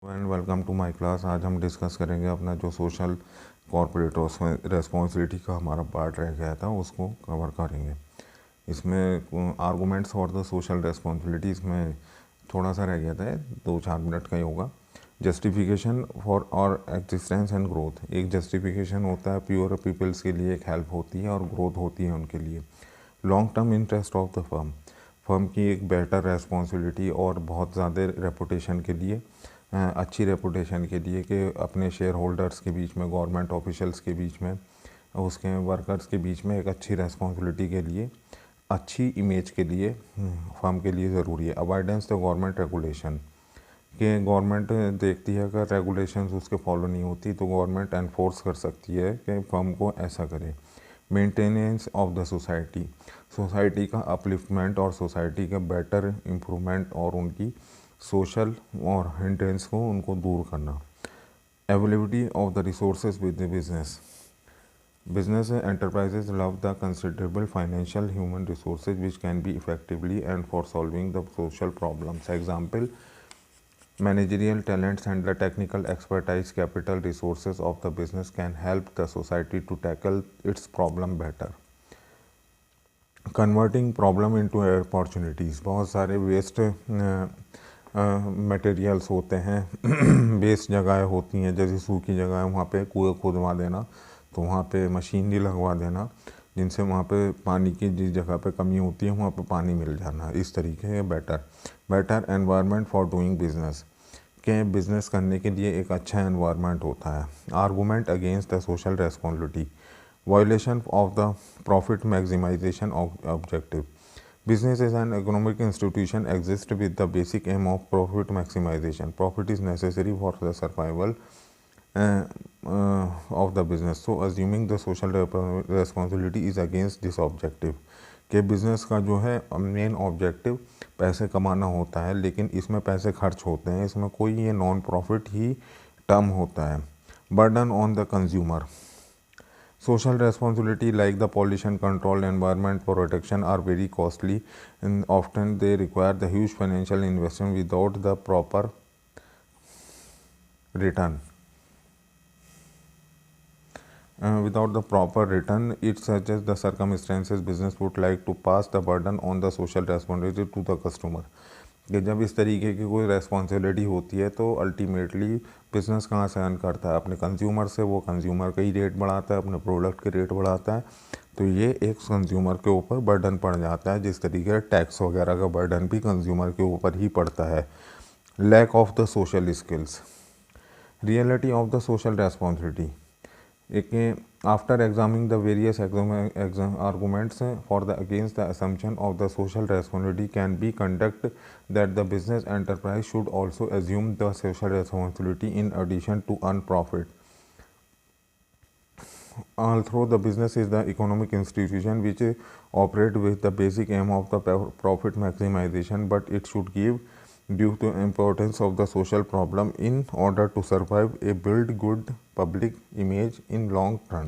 And welcome to my class. आज हम discuss करेंगे अपना जो सोशल कॉर्पोरेट रेस्पॉन्सिबिलिटी का हमारा पार्ट रह गया था उसको कवर करेंगे। इसमें arguments for the social responsibility इसमें थोड़ा सा रह गया था, 2-4 मिनट का ही होगा। जस्टिफिकेशन फॉर और एग्जिस्टेंस एंड ग्रोथ। एक जस्टिफिकेशन होता है प्योर पीपल्स के लिए, एक हेल्प होती है और ग्रोथ होती है उनके लिए। Long term interest of the firm की एक बेटर रेस्पॉन्सिबिलिटी और बहुत ज़्यादा रेपुटेशन के लिए, अच्छी रेपुटेशन के लिए कि अपने शेयर होल्डर्स के बीच में, गवर्नमेंट ऑफिशियल्स के बीच में, उसके वर्कर्स के बीच में एक अच्छी रेस्पॉन्सिबिलिटी के लिए, अच्छी इमेज के लिए फर्म के लिए ज़रूरी है। अवॉइडेंस द गवर्नमेंट रेगुलेशन कि गवर्नमेंट देखती है अगर रेगुलेशंस उसके फॉलो नहीं होती तो गवर्नमेंट एनफोर्स कर सकती है कि फर्म को ऐसा करे। मेंटेनेंस ऑफ द सोसाइटी का अपलिफ्टमेंट और सोसाइटी का बेटर इम्प्रूवमेंट और उनकी सोशल और हिंड्रेंस को उनको दूर करना। Availability of the resources with the business enterprises love the considerable financial human resources which can be effectively and for solving the social problems. Example, managerial talents and the technical expertise, capital resources of the business can help the society to tackle its problem better. Converting problem into opportunities. बहुत सारे waste materials होते हैं waste जगह होती हैं, जैसे सूखी जगह है वहाँ पे कुएं खुदवा देना, तो वहाँ पे मशीनरी लगवा देना जिनसे वहाँ पे पानी की जिस जगह पे कमी होती है वहाँ पे पानी मिल जाना। इस तरीके के better environment for doing business के बिज़नेस करने के लिए एक अच्छा एनवायरनमेंट होता है। Argument against the social responsibility. Violation of the profit maximization objective. Business is an economic institution exists with the basic aim of profit maximization. Profit is necessary for the survival of the business. So assuming the social responsibility is against this objective. कि business का जो है main objective पैसे कमाना होता है, लेकिन इसमें पैसे खर्च होते हैं, इसमें कोई ये नॉन प्रॉफिट ही टर्म होता है। Burden on the consumer. Social responsibility like the pollution control, environment protection are very costly and often they require the huge financial investment without the proper return. It suggests the circumstances business would like to pass the burden on the social responsibility to the customer. कि जब इस तरीके की कोई responsibility होती है तो ultimately business कहाँ से अर्न करता है? अपने कंज्यूमर से। वो कंज्यूमर का ही रेट बढ़ाता है, अपने प्रोडक्ट के रेट बढ़ाता है, तो ये एक कंज्यूमर के ऊपर बर्डन पड़ जाता है, जिस तरीके से टैक्स वगैरह का बर्डन भी कंज्यूमर के ऊपर ही पड़ता है। Lack of the social skills. Reality of the social responsibility. After examining the various arguments for the against the assumption of the social responsibility can be conduct that the business enterprise should also assume the social responsibility in addition to earn profit. Although the business is the economic institution which operate with the basic aim of the profit maximization, but it should give due to importance of the social problem in order to survive a build good public image in long run.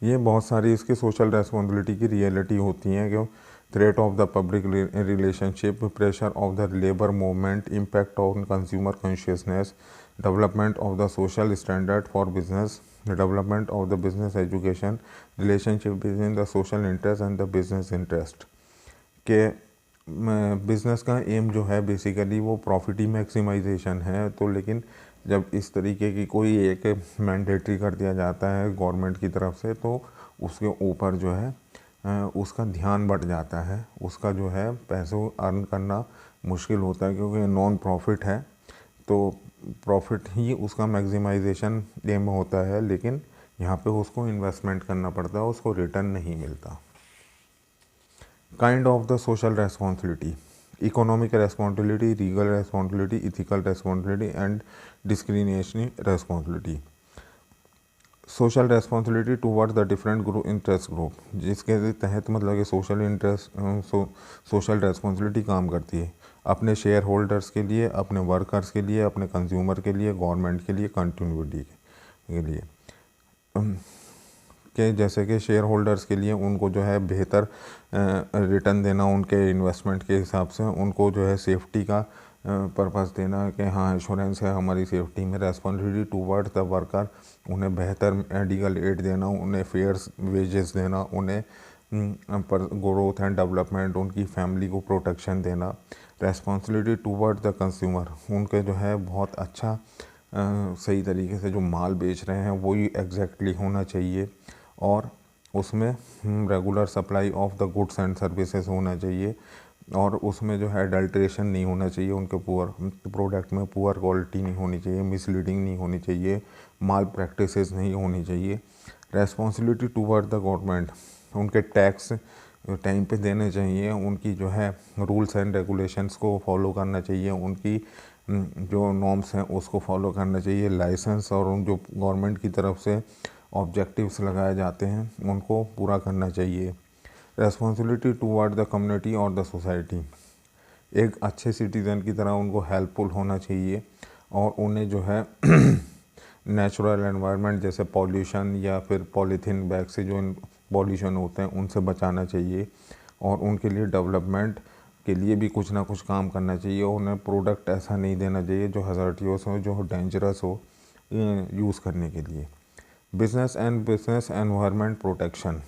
ये बहुत सारी इसकी social responsibility की reality होती हैं कि threat of the public relationship, pressure of the labour movement, impact on consumer consciousness, development of the social standard for business, development of the business education, relationship between the social interest and the business interest. के business का M जो है basically वो profit ही maximisation है, तो लेकिन जब इस तरीके की कोई एक मैंडेटरी कर दिया जाता है गवर्नमेंट की तरफ से तो उसके ऊपर जो है उसका ध्यान बढ़ जाता है, उसका जो है पैसों अर्न करना मुश्किल होता है, क्योंकि नॉन प्रॉफिट है तो प्रॉफिट ही उसका मैक्सिमाइजेशन एम होता है, लेकिन यहाँ पे उसको इन्वेस्टमेंट करना पड़ता है, उसको रिटर्न नहीं मिलता। Kind of the social responsibility. Economic responsibility, legal responsibility, ethical responsibility and discretionary responsibility. Social responsibility toward the different group interest group, जिसके तहत मतलब कि सोशल रेस्पॉन्सिबिलिटी काम करती है अपने शेयर होल्डर्स के लिए, अपने वर्कर्स के लिए, अपने कंज्यूमर के लिए, गवर्नमेंट के लिए, कंटिन्यूटी के लिए। के जैसे कि शेयर होल्डर्स के लिए उनको जो है बेहतर रिटर्न देना, उनके इन्वेस्टमेंट के हिसाब से उनको जो है सेफ्टी का पर्पस देना कि हाँ इंश्योरेंस है हमारी सेफ्टी में। रेस्पॉन्सिबिलिटी टूवर्ड द वर्कर, उन्हें बेहतर मेडिकल एड देना, उन्हें फेयर वेजेस देना, उन्हें पर ग्रोथ एंड डेवलपमेंट, उनकी फैमिली को प्रोटेक्शन देना। रेस्पॉन्सिबिलिटी टूवर्ड द कंज्यूमर, उनके जो है बहुत अच्छा सही तरीके से जो माल बेच रहे हैं वही एग्जैक्टली होना चाहिए, और उसमें regular supply of the goods and services होना चाहिए, और उसमें जो है अडल्ट्रेशन नहीं होना चाहिए, उनके पुअर प्रोडक्ट में पुअर क्वालिटी नहीं होनी चाहिए, मिसलीडिंग नहीं होनी चाहिए, माल प्रैक्टिसेस नहीं होनी चाहिए। रेस्पॉन्सिबिलिटी टूवर्ड द गवर्नमेंट, उनके टैक्स टाइम पे देने चाहिए, उनकी जो है रूल्स एंड रेगुलेशंस को फॉलो करना चाहिए, उनकी जो नॉर्म्स हैं उसको फॉलो करना चाहिए। लाइसेंस और उन जो गवर्नमेंट की तरफ से ऑब्जेक्टिव्स लगाए जाते हैं उनको पूरा करना चाहिए। रेस्पॉन्सिबिलिटी टूवर्ड द कम्युनिटी और द सोसाइटी, एक अच्छे सिटीज़न की तरह उनको हेल्पफुल होना चाहिए, और उन्हें जो है नेचुरल एनवायरनमेंट जैसे पॉल्यूशन या फिर पॉलीथीन बैग से जो पॉल्यूशन होते हैं उनसे बचाना चाहिए, और उनके लिए डेवलपमेंट के लिए भी कुछ ना कुछ काम करना चाहिए। उन्हें प्रोडक्ट ऐसा नहीं देना चाहिए जो हज़ार्डियस हो, जो डेंजरस हो यूज़ करने के लिए। Business and business environment protection,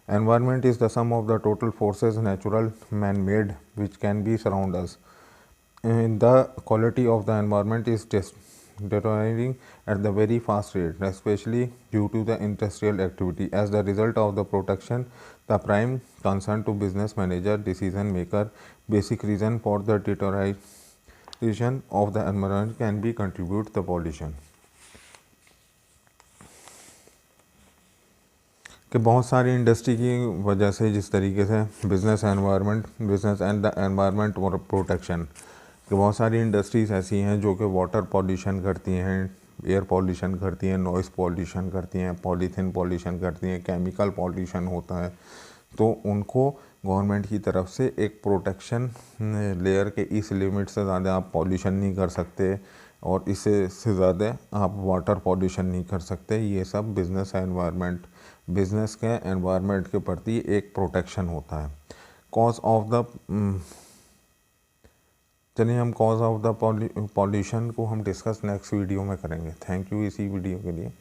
environment is the sum of the total forces, natural, man-made, which can be surround us. The quality of the environment is deteriorating at the very fast rate, especially due to the industrial activity. As the result of the protection, the prime concern to business manager, decision maker, basic reason for the deterioration of the environment can be contribute the pollution. कि बहुत सारी industry की वजह से जिस तरीके से business and the environment protection, कि बहुत सारी इंडस्ट्रीज़ ऐसी हैं जो कि वाटर पॉल्यूशन करती हैं, एयर पॉल्यूशन करती हैं, नॉइज़ पॉल्यूशन करती हैं, पॉलीथीन पॉल्यूशन करती हैं, केमिकल पॉल्यूशन होता है, तो उनको गवर्नमेंट की तरफ से एक प्रोटेक्शन लेयर के इस लिमिट से ज़्यादा आप पॉल्यूशन नहीं कर सकते, और इससे ज़्यादा आप वाटर पॉल्यूशन नहीं कर सकते। ये सब बिज़नेस के एनवायरनमेंट के प्रति एक प्रोटेक्शन होता है। कॉज ऑफ द चलिए हम कॉज ऑफ द पॉल्यूशन को हम डिस्कस नेक्स्ट वीडियो में करेंगे। थैंक यू इसी वीडियो के लिए।